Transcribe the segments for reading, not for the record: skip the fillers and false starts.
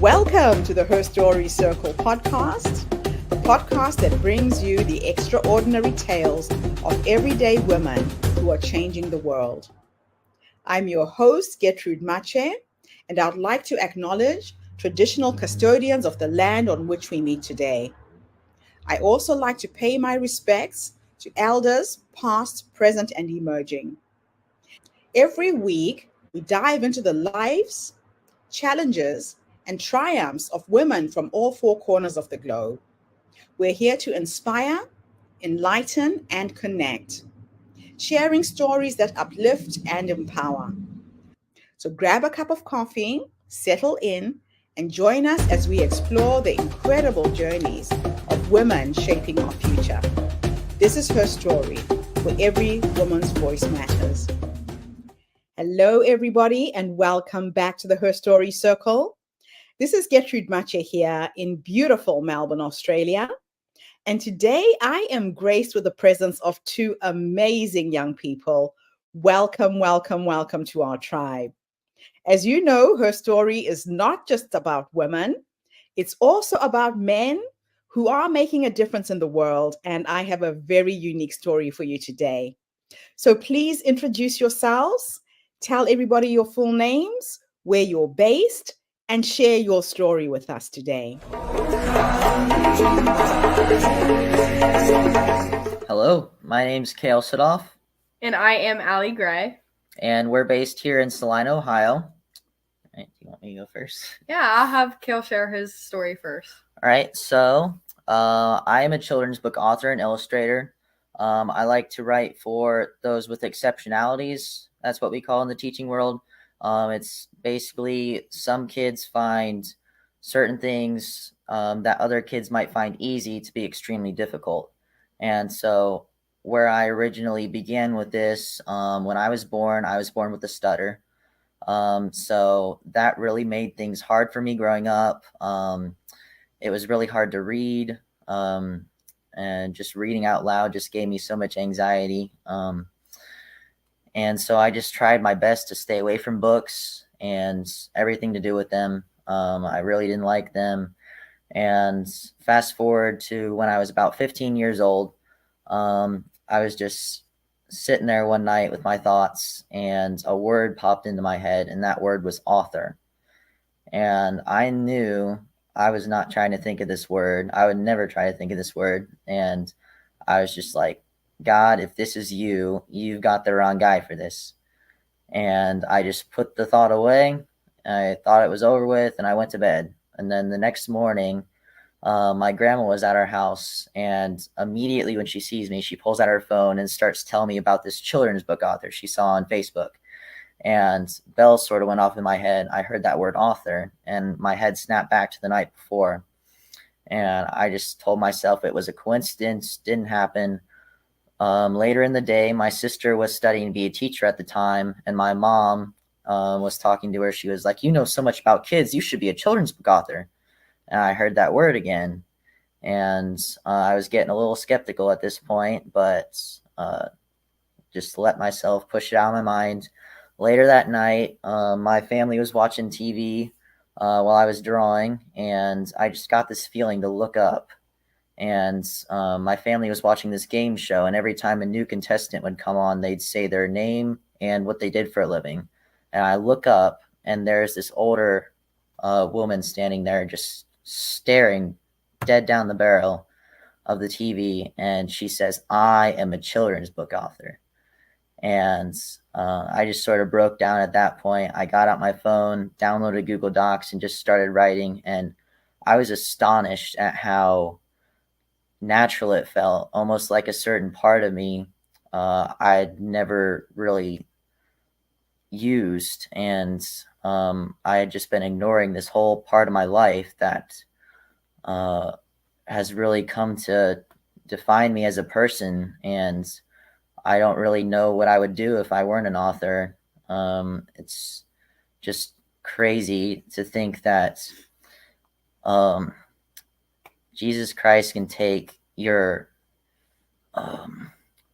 Welcome to the Her Story Circle podcast, the podcast that brings you the extraordinary tales of everyday women who are changing the world. I'm your host, Gertrude Mache, and I'd like to acknowledge traditional custodians of the land on which we meet today. I also like to pay my respects to elders, past, present, and emerging. Every week, we dive into the lives, challenges, and triumphs of women from all four corners of the globe. We're here to inspire, enlighten, and connect, sharing stories that uplift and empower. So grab a cup of coffee, settle in, and join us as we explore the incredible journeys of women shaping our future. This is Her Story, where every woman's voice matters. Hello, everybody, and welcome back to the Her Story Circle. This is Gertrude Mache here in beautiful Melbourne, Australia. And today I am graced with the presence of two amazing young people. Welcome, welcome, welcome to our tribe. As you know, Her Story is not just about women. It's also about men who are making a difference in the world. And I have a very unique story for you today. So please introduce yourselves. Tell everybody your full names, where you're based, and share your story with us today. Hello, my name's Kale Sudhoff. And I am Allie Gray. And we're based here in Salina, Ohio. All right, do you want me to go first? Yeah, I'll have Kale share his story first. All right, so I am a children's book author and illustrator. I like to write for those with exceptionalities. That's what we call in the teaching world. It's basically some kids find certain things that other kids might find easy to be extremely difficult. And so where I originally began with this, when I was born with a stutter. So that really made things hard for me growing up. It was really hard to read. And just reading out loud just gave me so much anxiety. And so I just tried my best to stay away from books and everything to do with them. I really didn't like them. And fast forward to when I was about 15 years old, I was just sitting there one night with my thoughts, and a word popped into my head, and that word was author. And I knew I was not trying to think of this word. I would never try to think of this word. And I was just like, God, if this is you, you've got the wrong guy for this. And I just put the thought away. I thought it was over with, and I went to bed. And then the next morning, my grandma was at our house, and immediately when she sees me, she pulls out her phone and starts telling me about this children's book author she saw on Facebook. And bells sort of went off in my head. I heard that word author, and my head snapped back to the night before. And I just told myself it was a coincidence, didn't happen. Later in the day, my sister was studying to be a teacher at the time, and my mom was talking to her. She was like, you know so much about kids, you should be a children's book author. And I heard that word again, and I was getting a little skeptical at this point, but just let myself push it out of my mind. Later that night, my family was watching TV while I was drawing, and I just got this feeling to look up. And my family was watching this game show, and every time a new contestant would come on, they'd say their name and what they did for a living. And I look up, and there's this older woman standing there just staring dead down the barrel of the TV, and she says, I am a children's book author. And I just sort of broke down at that point. I got out my phone, downloaded Google Docs, and just started writing. And I was astonished at how natural it felt, almost like a certain part of me I'd never really used. And I had just been ignoring this whole part of my life that has really come to define me as a person. And I don't really know what I would do if I weren't an author. It's just crazy to think that Jesus Christ can take your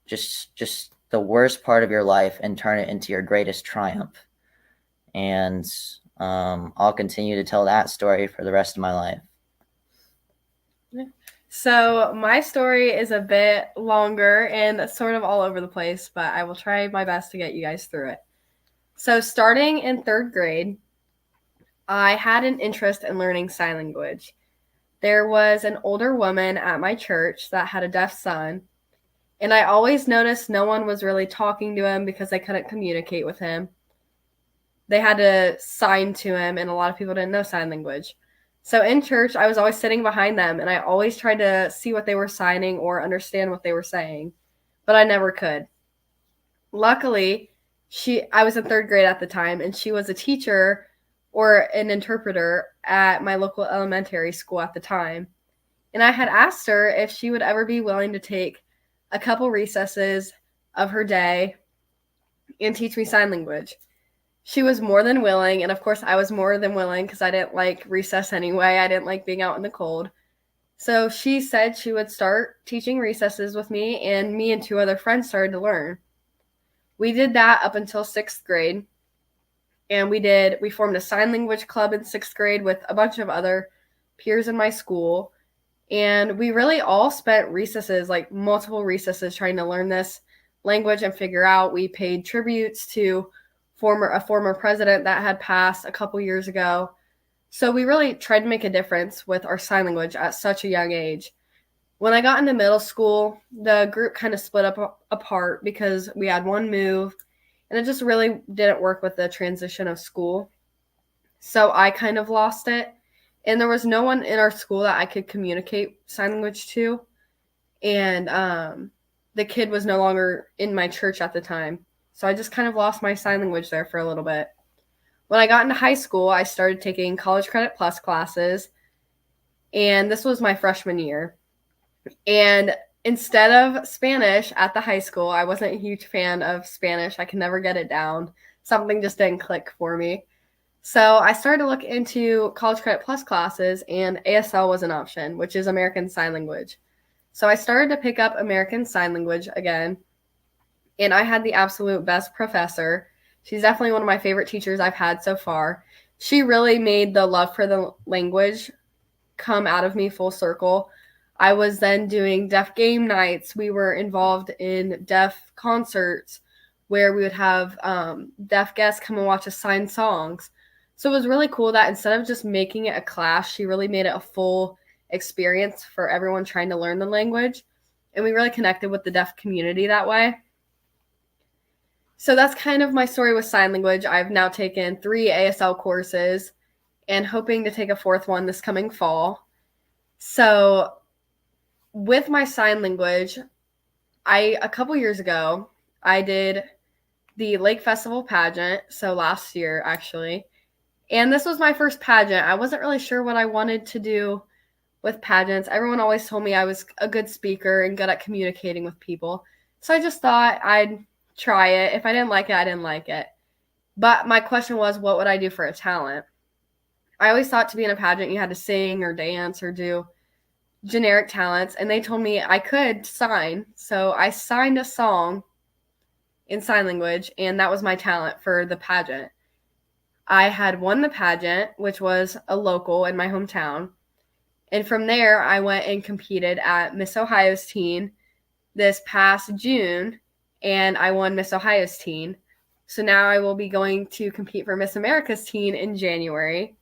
just the worst part of your life and turn it into your greatest triumph. And I'll continue to tell that story for the rest of my life. So my story is a bit longer and sort of all over the place, but I will try my best to get you guys through it. So starting in 3rd grade, I had an interest in learning sign language. There was an older woman at my church that had a deaf son, and I always noticed no one was really talking to him because they couldn't communicate with him. They had to sign to him, and a lot of people didn't know sign language. So in church, I was always sitting behind them, and I always tried to see what they were signing or understand what they were saying, but I never could. Luckily, I was in 3rd grade at the time, and she was a teacher or an interpreter at my local elementary school at the time. And I had asked her if she would ever be willing to take a couple recesses of her day and teach me sign language. She was more than willing, and of course I was more than willing because I didn't like recess anyway. I didn't like being out in the cold. So she said she would start teaching recesses with me, and me and 2 other friends started to learn. We did that up until 6th grade, and we formed a sign language club in 6th grade with a bunch of other peers in my school, and we really all spent recesses, like multiple recesses, trying to learn this language and figure out. We paid tributes to a former president that had passed a couple years ago. So we really tried to make a difference with our sign language at such a young age. When I got into middle school, the group kind of split apart because we had one move, and it just really didn't work with the transition of school. So I kind of lost it, and there was no one in our school that I could communicate sign language to, and the kid was no longer in my church at the time. So I just kind of lost my sign language there for a little bit. When I got into high school, I started taking College Credit Plus classes, and this was my freshman year. And instead of Spanish at the high school, I wasn't a huge fan of Spanish. I could never get it down. Something just didn't click for me. So I started to look into College Credit Plus classes, and ASL was an option, which is American Sign Language. So I started to pick up American Sign Language again, and I had the absolute best professor. She's definitely one of my favorite teachers I've had so far. She really made the love for the language come out of me full circle. I was then doing deaf game nights. We were involved in deaf concerts where we would have deaf guests come and watch us sign songs. So it was really cool that instead of just making it a class, she really made it a full experience for everyone trying to learn the language. And we really connected with the deaf community that way. So that's kind of my story with sign language. I've now taken 3 ASL courses and hoping to take a 4th one this coming fall. So with my sign language, a couple years ago, I did the Lake Festival pageant, so last year actually. And this was my first pageant. I wasn't really sure what I wanted to do with pageants. Everyone always told me I was a good speaker and good at communicating with people. So I just thought I'd try it. If I didn't like it, I didn't like it. But my question was, what would I do for a talent? I always thought to be in a pageant, you had to sing or dance or do generic talents. And they told me I could sign. So I signed a song in sign language, and that was my talent for the pageant. I had won the pageant, which was a local in my hometown. And from there, I went and competed at Miss Ohio's teen this past June, and I won Miss Ohio's teen. So now I will be going to compete for Miss America's teen in January.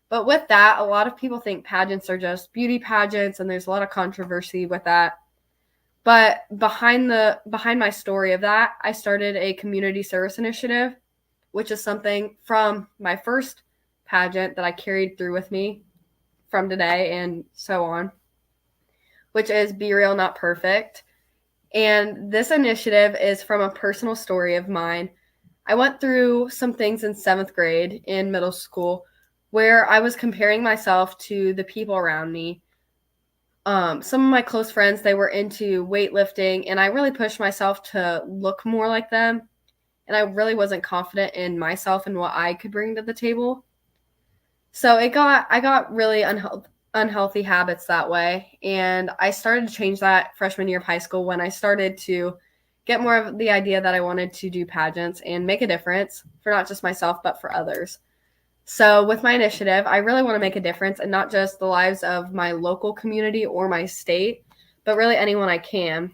But with that, a lot of people think pageants are just beauty pageants, and there's a lot of controversy with that. But behind my story of that, I started a community service initiative, which is something from my first pageant that I carried through with me from today and so on, which is Be Real, Not Perfect. And this initiative is from a personal story of mine. I went through some things in 7th grade in middle school where I was comparing myself to the people around me. Some of my close friends, they were into weightlifting, and I really pushed myself to look more like them. And I really wasn't confident in myself and what I could bring to the table. So I got really unhealthy habits that way. And I started to change that freshman year of high school when I started to get more of the idea that I wanted to do pageants and make a difference for not just myself, but for others. So with my initiative, I really want to make a difference in not just the lives of my local community or my state, but really anyone I can.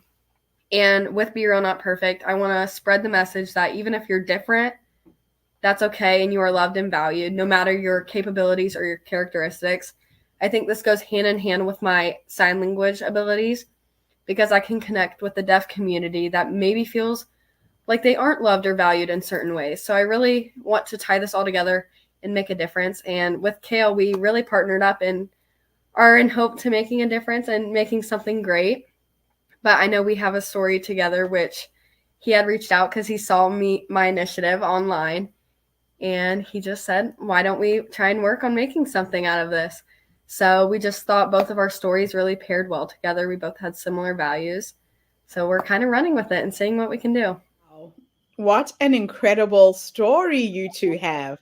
And with Be Real Not Perfect, I want to spread the message that even if you're different, that's okay and you are loved and valued, no matter your capabilities or your characteristics. I think this goes hand in hand with my sign language abilities because I can connect with the deaf community that maybe feels like they aren't loved or valued in certain ways. So I really want to tie this all together and make a difference. And with Kale, we really partnered up and are in hope to making a difference and making something great. But I know we have a story together, which he had reached out because he saw my initiative online. And he just said, why don't we try and work on making something out of this? So we just thought both of our stories really paired well together. We both had similar values. So we're kind of running with it and seeing what we can do. Wow. What an incredible story you two have.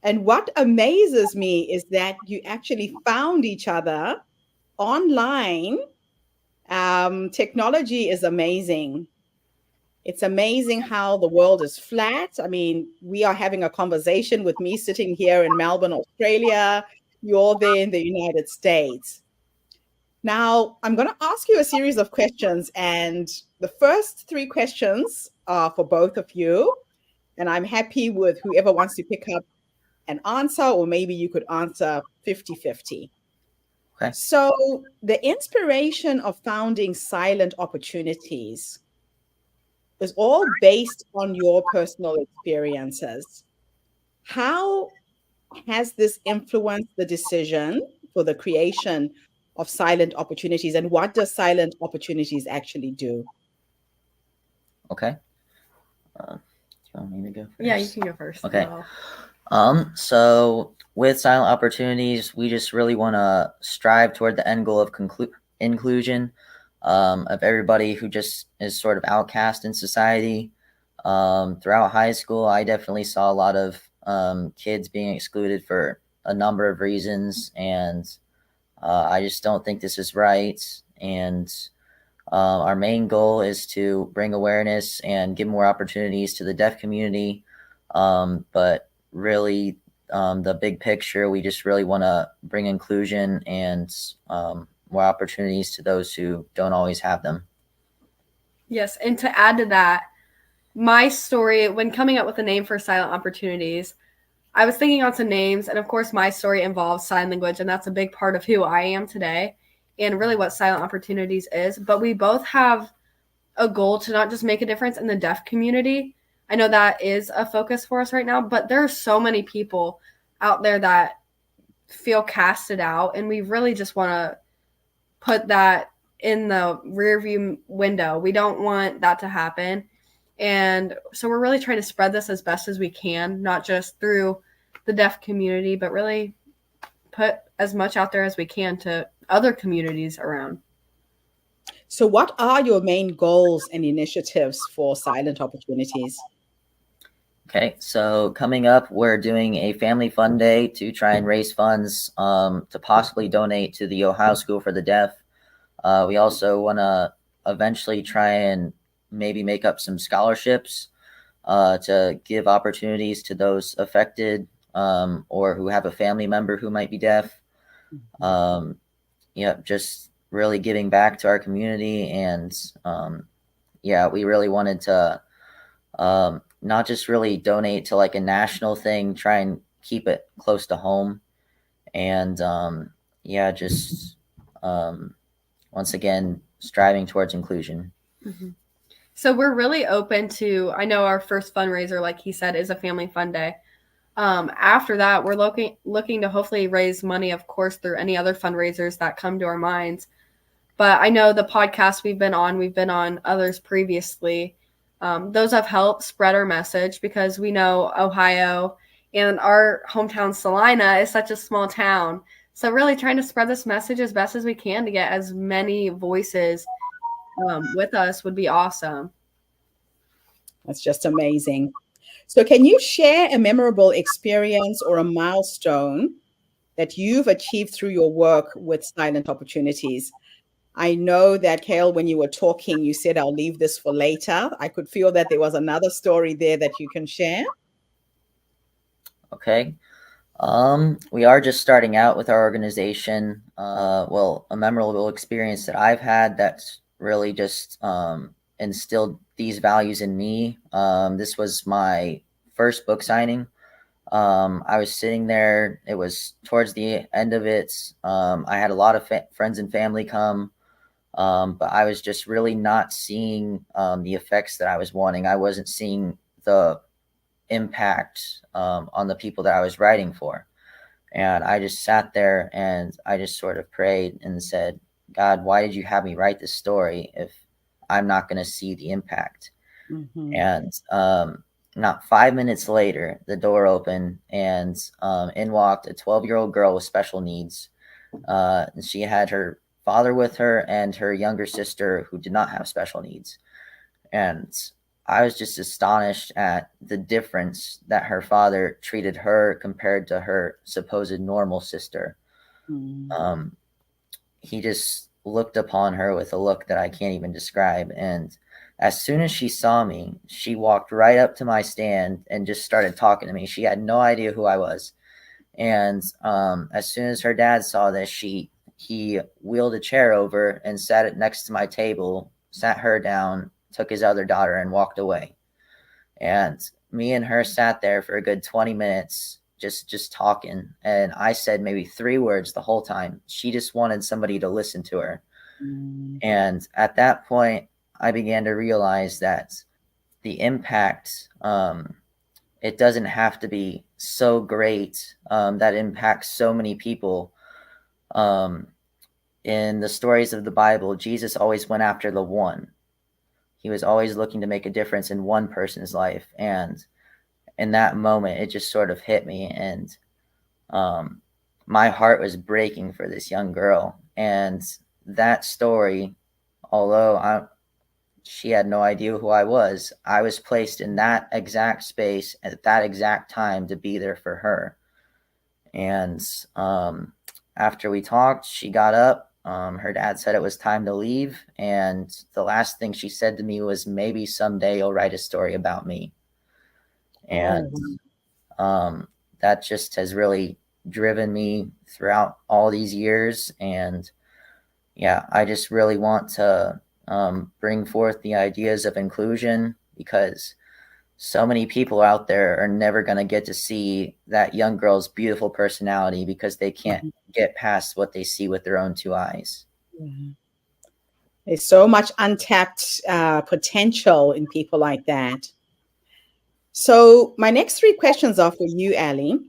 And what amazes me is that you actually found each other online. Technology is amazing. It's amazing how the world is flat. I mean, we are having a conversation with me sitting here in Melbourne, Australia. You're there in the United States. Now, I'm going to ask you a series of questions, and the first three questions are for both of you. And I'm happy with whoever wants to pick up an answer, or maybe you could answer 50-50. Okay. So, the inspiration of founding Silent Opportunities is all based on your personal experiences. How has this influenced the decision for the creation of Silent Opportunities, and what does Silent Opportunities actually do? Okay. Do you want me to go first? Yeah, you can go first. Okay. No. So with Silent Opportunities, we just really want to strive toward the end goal of inclusion of everybody who just is sort of outcast in society. Throughout high school, I definitely saw a lot of kids being excluded for a number of reasons, and I just don't think this is right. And our main goal is to bring awareness and give more opportunities to the deaf community. But really, the big picture, we just really want to bring inclusion and more opportunities to those who don't always have them. Yes, and to add to that, my story, when coming up with a name for Silent Opportunities, I was thinking on some names, and of course my story involves sign language, and that's a big part of who I am today and really what Silent Opportunities is. But we both have a goal to not just make a difference in the deaf community. I know that is a focus for us right now, but there are so many people out there that feel casted out, and we really just want to put that in the rear view window. We don't want that to happen. And so we're really trying to spread this as best as we can, not just through the deaf community, but really put as much out there as we can to other communities around. So, what are your main goals and initiatives for Silent Opportunities? Okay, so coming up, we're doing a family fun day to try and raise funds to possibly donate to the Ohio School for the Deaf. We also want to eventually try and maybe make up some scholarships to give opportunities to those affected or who have a family member who might be deaf. Just really giving back to our community. And we really wanted to not just really donate to like a national thing, try and keep it close to home. And once again, striving towards inclusion. Mm-hmm. So we're really open to, I know our first fundraiser, like he said, is a family fun day. After that, we're looking to hopefully raise money, of course, through any other fundraisers that come to our minds. But I know the podcast we've been on others previously. Those have helped spread our message because we know Ohio and our hometown Salina is such a small town. So really trying to spread this message as best as we can to get as many voices with us would be awesome. That's just amazing. So can you share a memorable experience or a milestone that you've achieved through your work with Silent Opportunities? I know that, Kale, when you were talking, you said, I'll leave this for later. I could feel that there was another story there that you can share. Okay. We are just starting out with our organization. Well, a memorable experience that I've had that's really just instilled these values in me. This was my first book signing. I was sitting there. It was towards the end of it. I had a lot of friends and family come, but I was just really not seeing the effects that I was wanting. I wasn't seeing the impact on the people that I was writing for. And I just sat there and I just sort of prayed and said, God, why did you have me write this story if I'm not going to see the impact? Mm-hmm. And not 5 minutes later, the door opened and in walked a 12-year-old girl with special needs. And she had her father with her and her younger sister who did not have special needs. And I was just astonished at the difference that her father treated her compared to her supposed normal sister. Mm-hmm. He just looked upon her with a look that I can't even describe. And as soon as she saw me, she walked right up to my stand and just started talking to me. She had no idea who I was. And as soon as her dad saw this, he wheeled a chair over and sat it next to my table, sat her down, took his other daughter, and walked away. And me and her sat there for a good 20 minutes just talking, and I said maybe 3 words the whole time. She just wanted somebody to listen to her. And at that point I began to realize that the impact, it doesn't have to be so great that impacts so many people. In the stories of the Bible, Jesus always went after the one. He was always looking to make a difference in one person's life. And in that moment, it just sort of hit me. And my heart was breaking for this young girl. And that story, although she had no idea who I was placed in that exact space at that exact time to be there for her. And after we talked, she got up. Her dad said it was time to leave. And the last thing she said to me was, maybe someday you'll write a story about me. And that just has really driven me throughout all these years. And yeah, I just really want to bring forth the ideas of inclusion, because so many people out there are never going to get to see that young girl's beautiful personality because they can't get past what they see with their own 2 eyes. Yeah. There's so much untapped potential in people like that. So my next 3 questions are for you, Allie.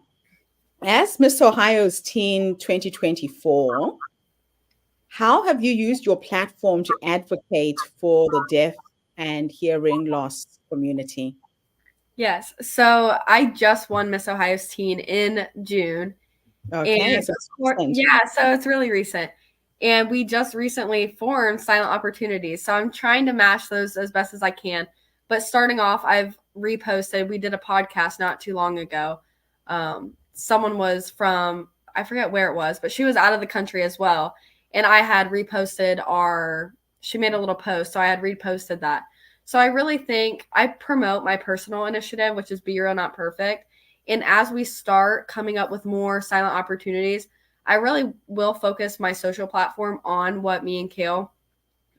As Miss Ohio's Teen 2024, how have you used your platform to advocate for the deaf and hearing loss community? Yes. So I just won Miss Ohio's Teen in June. Okay, And so it's recent. yeah, so it's really recent. And we just recently formed Silent Opportunities. So I'm trying to match those as best as I can. But starting off, I've reposted. We did a podcast not too long ago. Someone was from, I forget where it was, but she was out of the country as well. And I had reposted she made a little post. So I had reposted that. So I really think I promote my personal initiative, which is Be Real, Not Perfect. And as we start coming up with more silent opportunities, I really will focus my social platform on what me and Kale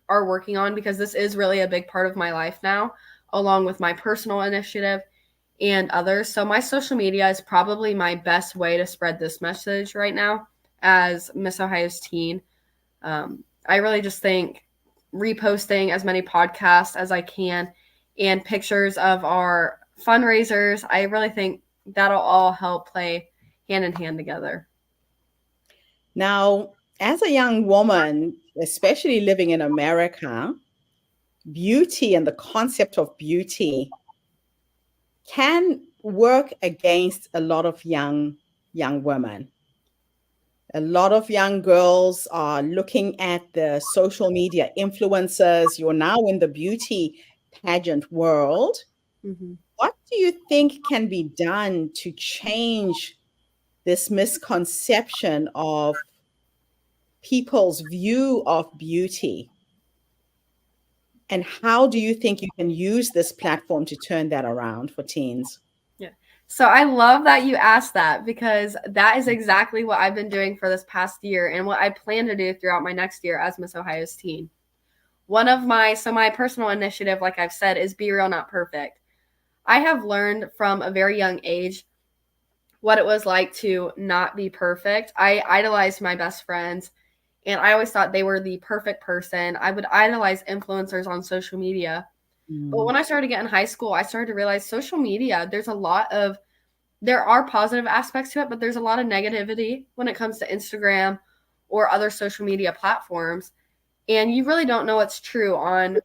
are working on, because this is really a big part of my life now, along with my personal initiative and others. So my social media is probably my best way to spread this message right now as Miss Ohio's Teen. I really just think reposting as many podcasts as I can and pictures of our fundraisers, I really think that'll all help play hand in hand together. Now, as a young woman, especially living in America, beauty and the concept of beauty can work against a lot of young women. A lot of young girls are looking at the social media influencers. You're now in the beauty pageant world. Mm-hmm. What do you think can be done to change this misconception of people's view of beauty? And how do you think you can use this platform to turn that around for teens? Yeah. So I love that you asked that, because that is exactly what I've been doing for this past year and what I plan to do throughout my next year as Miss Ohio's teen. One of my personal initiative, like I've said, is Be Real, Not Perfect. I have learned from a very young age what it was like to not be perfect. I idolized my best friends, and I always thought they were the perfect person. I would idolize influencers on social media. But when I started to get in high school, I started to realize social media, there are positive aspects to it, but there's a lot of negativity when it comes to Instagram or other social media platforms. And you really don't know what's true on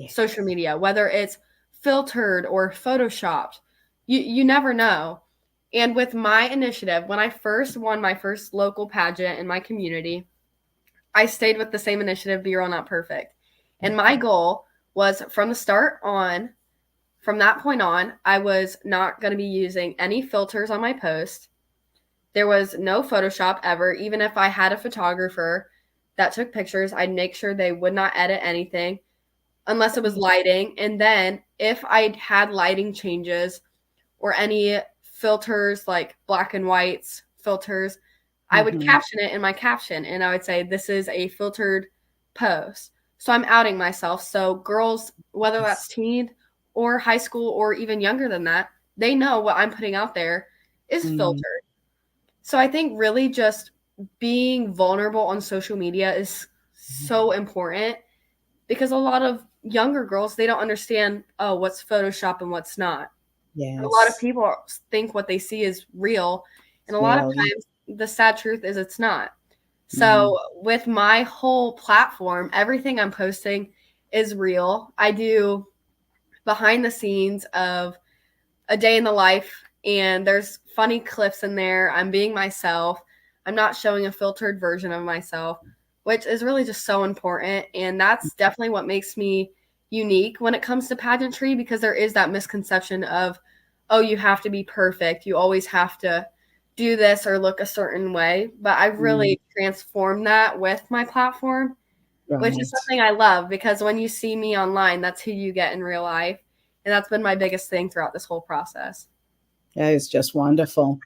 social media, whether it's filtered or photoshopped. You never know. And with my initiative, when I first won my first local pageant in my community, I stayed with the same initiative, Be Real, Not Perfect. And my goal was from that point on, I was not going to be using any filters on my post. There was no Photoshop ever. Even if I had a photographer that took pictures, I'd make sure they would not edit anything unless it was lighting. And then if I had lighting changes or any filters like black and whites filters, I would caption it in my caption, and I would say, this is a filtered post. So I'm outing myself. So girls, whether that's teen or high school or even younger than that, they know what I'm putting out there is filtered. So I think really just being vulnerable on social media is so important, because a lot of younger girls, they don't understand, oh, what's Photoshop and what's not. Yes. A lot of people think what they see is real, and a lot of times the sad truth is it's not. So with my whole platform, everything I'm posting is real. I do behind the scenes of a day in the life, and there's funny clips in there. I'm being myself. I'm not showing a filtered version of myself, which is really just so important. And that's definitely what makes me unique when it comes to pageantry, because there is that misconception of, oh, you have to be perfect. You always have to do this or look a certain way. But I've really transformed that with my platform, which is something I love, because when you see me online, that's who you get in real life. And that's been my biggest thing throughout this whole process. That is just wonderful.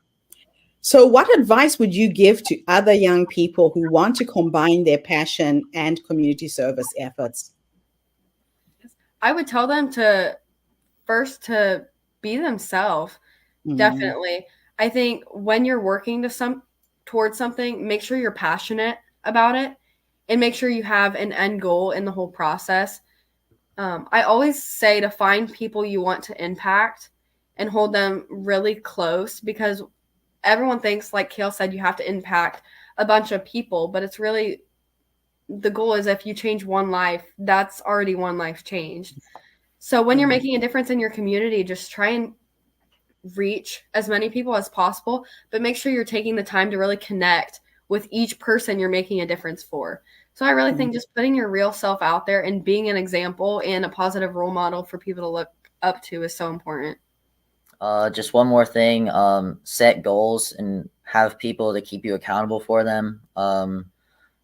So what advice would you give to other young people who want to combine their passion and community service efforts? I would tell them to be themselves. Definitely. I think when you're working towards something, make sure you're passionate about it, and make sure you have an end goal in the whole process. I always say to find people you want to impact and hold them really close, because everyone thinks, like Kale said, you have to impact a bunch of people, but it's really, the goal is if you change one life, that's already one life changed. So when you're making a difference in your community, just try and reach as many people as possible, but make sure you're taking the time to really connect with each person you're making a difference for. So I really think just putting your real self out there and being an example and a positive role model for people to look up to is so important. Just one more thing, set goals and have people to keep you accountable for them.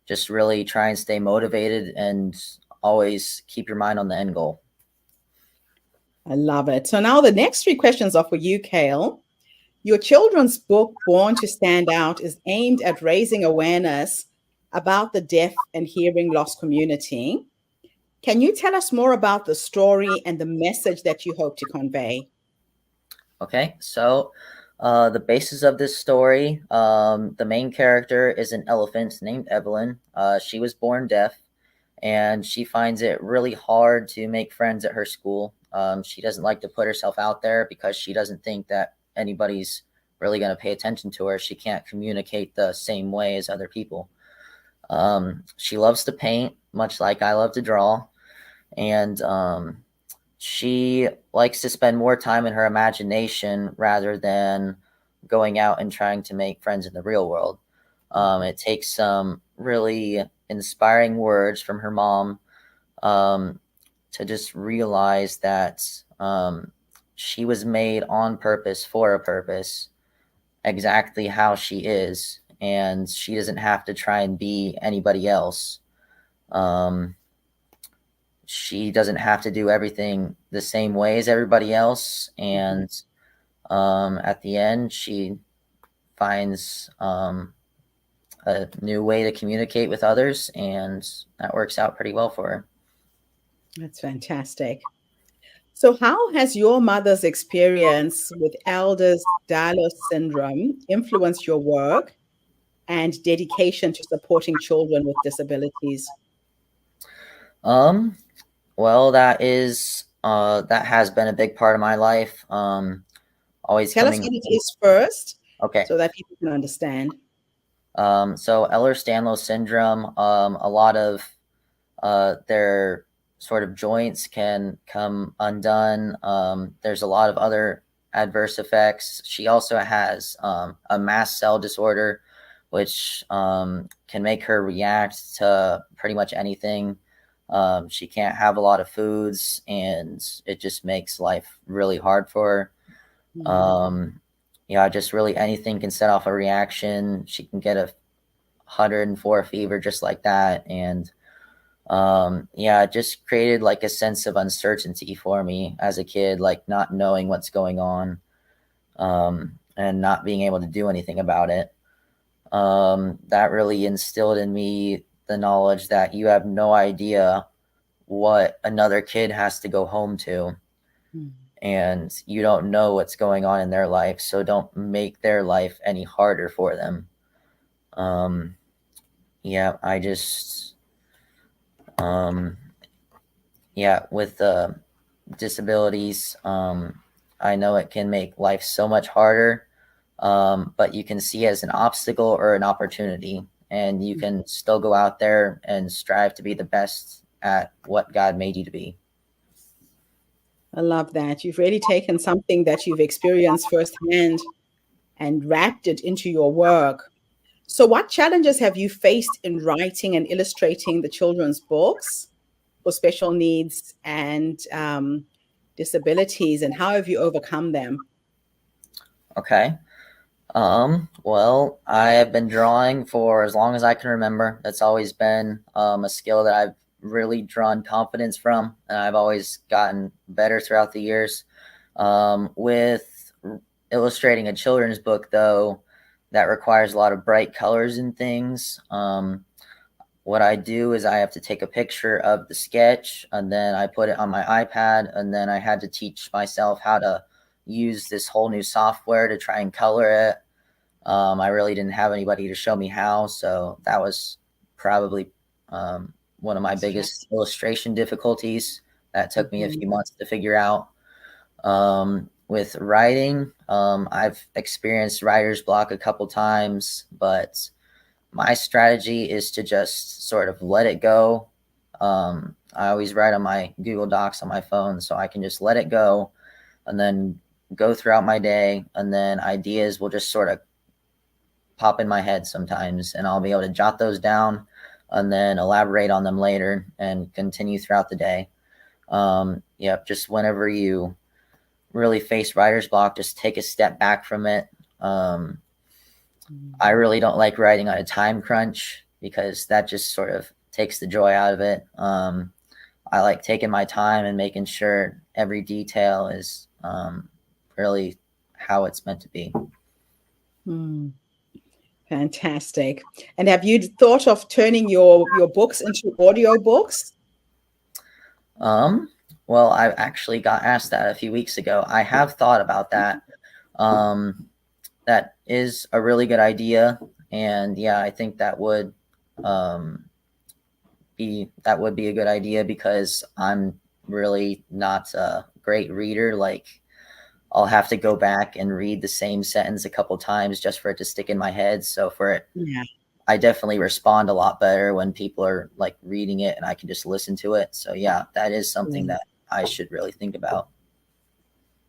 Just really try and stay motivated and always keep your mind on the end goal. I love it. So now the next 3 questions are for you, Kale. Your children's book, Born to Stand Out, is aimed at raising awareness about the deaf and hearing loss community. Can you tell us more about the story and the message that you hope to convey? Okay, so the basis of this story, the main character is an elephant named Evelyn. She was born deaf, and she finds it really hard to make friends at her school. She doesn't like to put herself out there because she doesn't think that anybody's really going to pay attention to her. She can't communicate the same way as other people. She loves to paint, much like I love to draw, and she likes to spend more time in her imagination rather than going out and trying to make friends in the real world. It takes some really inspiring words from her mom to just realize that she was made on purpose for a purpose, exactly how she is, and she doesn't have to try and be anybody else. She doesn't have to do everything the same way as everybody else, and At the end, she finds a new way to communicate with others, and that works out pretty well for her. That's fantastic. So, how has your mother's experience with Ehlers-Danlos syndrome influenced your work and dedication to supporting children with disabilities? Um, well, that has been a big part of my life. Always Tell us coming. what it is first Okay. so that people can understand. So Ehlers-Danlos syndrome, a lot of their sort of joints can come undone. There's a lot of other adverse effects. She also has a mast cell disorder, which can make her react to pretty much anything. She can't have a lot of foods, and it just makes life really hard for her. Yeah, just really anything can set off a reaction. She can get a 104 fever just like that. And yeah, it just created like a sense of uncertainty for me as a kid, like not knowing what's going on, and not being able to do anything about it. That really instilled in me the knowledge that you have no idea what another kid has to go home to, and you don't know what's going on in their life, so don't make their life any harder for them. Yeah, I just, yeah, with disabilities, I know it can make life so much harder, but you can see it as an obstacle or an opportunity, and you can still go out there and strive to be the best at what God made you to be. I love that. You've really taken something that you've experienced firsthand and wrapped it into your work. So, what challenges have you faced in writing and illustrating the children's books for special needs and disabilities, and how have you overcome them? Okay. Well, I have been drawing for as long as I can remember. That's always been a skill that I've really drawn confidence from, and I've always gotten better throughout the years. With illustrating a children's book, though, that requires a lot of bright colors and things. What I do is I have to take a picture of the sketch, and then I put it on my iPad, and then I had to teach myself how to use this whole new software to try and color it. I really didn't have anybody to show me how, so that was probably one of my biggest illustration difficulties. That took me a few months to figure out. With writing, I've experienced writer's block a couple times, but my strategy is to just sort of let it go. I always write on my Google Docs on my phone, so I can just let it go and then go throughout my day, and then ideas will just sort of pop in my head sometimes, and I'll be able to jot those down and then elaborate on them later and continue throughout the day. Yeah, just whenever you really face writer's block, just take a step back from it. I really don't like writing on a time crunch because that just sort of takes the joy out of it. I like taking my time and making sure every detail is really how it's meant to be. Fantastic. And have you thought of turning your books into audio books? Well, I actually got asked that a few weeks ago. I have thought about that. That is a really good idea, and yeah, I think that would be a good idea because I'm really not a great reader. Like, I'll have to go back and read the same sentence a couple times just for it to stick in my head. So for it, I definitely respond a lot better when people are like reading it and I can just listen to it. So yeah, that is something that I should really think about.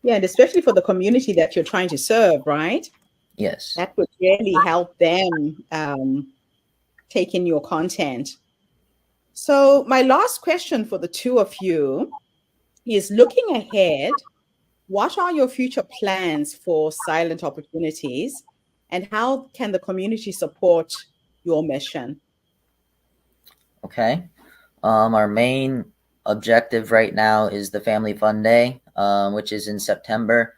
Yeah, and especially for the community that you're trying to serve, right? Yes. That would really help them take in your content. So my last question for the two of you is, looking ahead, what are your future plans for Silent Opportunities, and how can the community support your mission? Okay. Our main objective right now is the Family Fun Day, which is in September.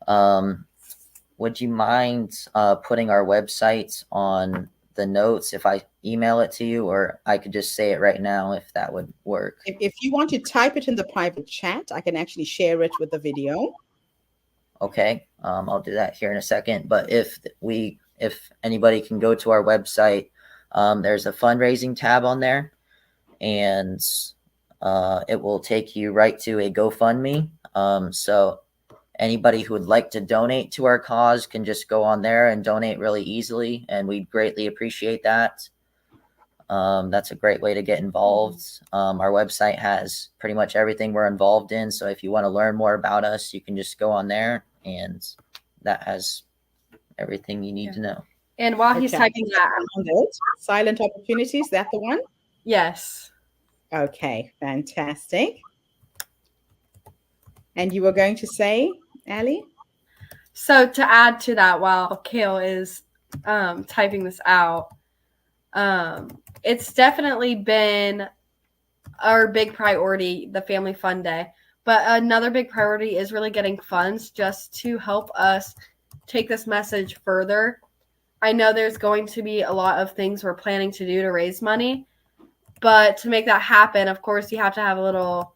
Would you mind putting our website on the notes if I email it to you, or I could just say it right now if that would work? If you want to type it in the private chat, I can actually share it with the video. Okay, I'll do that here in a second. But if anybody can go to our website, there's a fundraising tab on there, and it will take you right to a GoFundMe. So anybody who would like to donate to our cause can just go on there and donate really easily, and we'd greatly appreciate that. That's a great way to get involved. Our website has pretty much everything we're involved in, so if you want to learn more about us, you can just go on there, and that has everything you need to know. And while he's typing that, Silent Opportunities, that the one? Yes. Okay, fantastic. And you were going to say, Allie? So to add to that, while Kale is typing this out, it's definitely been our big priority, the Family Fun Day. But another big priority is really getting funds just to help us take this message further. I know there's going to be a lot of things we're planning to do to raise money, but to make that happen, of course, you have to have a little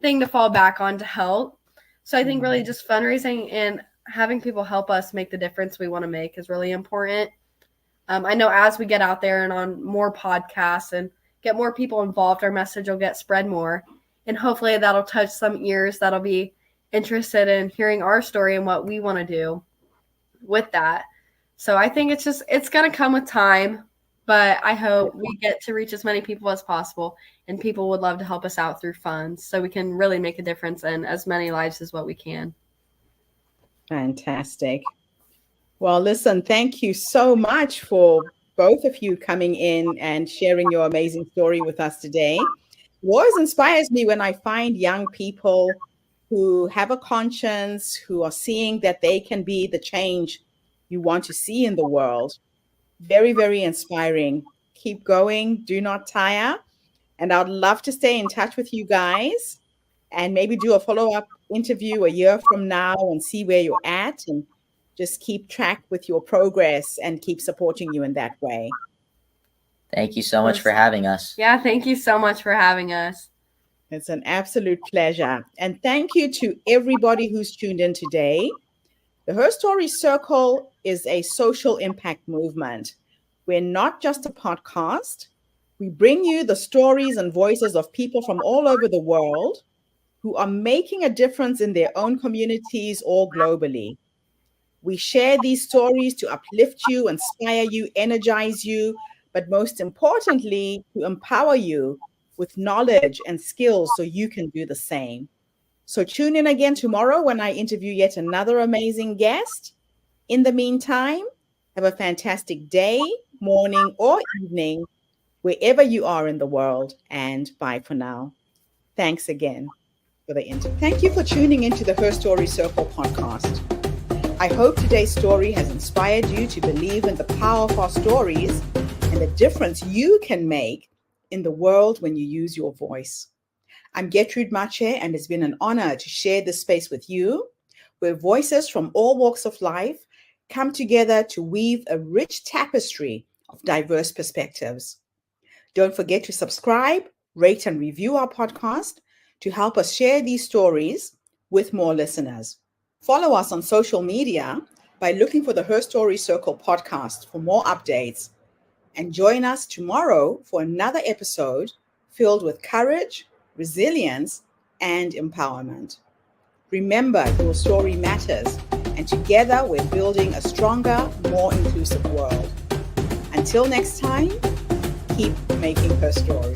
thing to fall back on to help. So I think really just fundraising and having people help us make the difference we want to make is really important. I know as we get out there and on more podcasts and get more people involved, our message will get spread more. And hopefully that'll touch some ears that'll be interested in hearing our story and what we want to do with that. So I think it's going to come with time, but I hope we get to reach as many people as possible, and people would love to help us out through funds so we can really make a difference in as many lives as what we can. Fantastic. Well, listen, thank you so much for both of you coming in and sharing your amazing story with us today. It always inspires me when I find young people who have a conscience, who are seeing that they can be the change you want to see in the world. Very, very inspiring. Keep going. Do not tire. And I'd love to stay in touch with you guys and maybe do a follow-up interview a year from now and see where you're at, and just keep track with your progress and keep supporting you in that way. Thank you so much for having us. Yeah, thank you so much for having us. It's an absolute pleasure. And thank you to everybody who's tuned in today. The Her Story Circle is a social impact movement. We're not just a podcast. We bring you the stories and voices of people from all over the world who are making a difference in their own communities or globally. We share these stories to uplift you, inspire you, energize you, but most importantly, to empower you with knowledge and skills so you can do the same. So tune in again tomorrow when I interview yet another amazing guest. In the meantime, have a fantastic day, morning, or evening, wherever you are in the world, and bye for now. Thanks again for the interview. Thank you for tuning into the Her Story Circle podcast. I hope today's story has inspired you to believe in the power of our stories and the difference you can make in the world when you use your voice. I'm Gertrude Mache, and it's been an honor to share this space with you, where voices from all walks of life come together to weave a rich tapestry of diverse perspectives. Don't forget to subscribe, rate, and review our podcast to help us share these stories with more listeners. Follow us on social media by looking for the Her Story Circle podcast for more updates. And join us tomorrow for another episode filled with courage, resilience, and empowerment. Remember, your story matters, and together we're building a stronger, more inclusive world. Until next time, keep making her story.